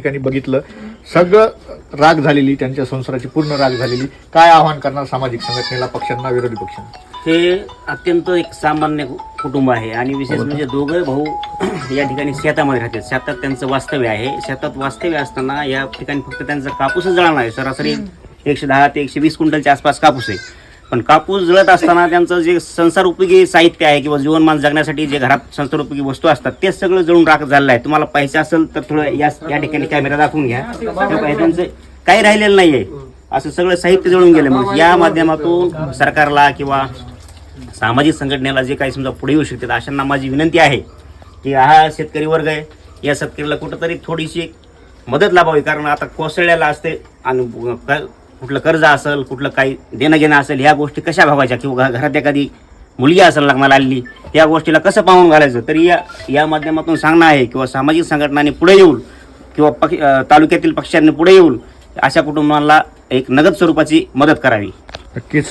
ठिकाणी बघितलं सगळं राग झालेली, त्यांच्या संसाराची पूर्ण राग झालेली. काय आव्हान करणार सामाजिक संघटनेला, पक्षांना, विरोधी पक्षांना? हे अत्यंत एक सामान्य कुटुंब आहे आणि विशेष म्हणजे दोघं भाऊ या ठिकाणी शेतामध्ये राहतात. शेतात त्यांचं वास्तव्य आहे. शेतात वास्तव्य असताना या ठिकाणी फक्त त्यांचा कापूसच जळणार आहे. सरासरी 110 ते 120 क्विंटलच्या आसपास कापूस आहे. पण कापूस जळत असताना त्यांचं जे संसार उपयोगी साहित्य आहे किंवा जीवनमान जगण्यासाठी जे घरात संसार उपयोगी वस्तू असतात ते सगळं जळून राख झालेलं आहे. तुम्हाला पैसे असेल तर थोडं या ठिकाणी कॅमेरा दाखवून घ्या. त्या पैशांचं काही राहिलेलं नाही आहे. असं सगळं साहित्य जळून गेलं. मग या माध्यमातून सरकारला किंवा सामाजिक संघटनेला जे काही समजा पुढे येऊ शकतात अशांना माझी विनंती आहे की हा शेतकरी वर्ग आहे, या शेतकऱ्याला कुठंतरी थोडीशी मदत लाभावी. कारण आता कोसळलेला असते आणि कुठलं कर्ज असेल, कुठलं काही देणं घेणं असेल, ह्या गोष्टी कशा भागायच्या किंवा घरात एखादी मुलगी असेल लग्नाला आलेली, त्या गोष्टीला कसं पाहून घालायचं. तरी या माध्यमातून सांगणं आहे किंवा सामाजिक संघटनांनी पुढे येऊन किंवा तालुक्यातील पक्षांनी पुढे येऊन अशा कुटुंबाला एक नगद स्वरूपाची मदत करावी. नक्कीच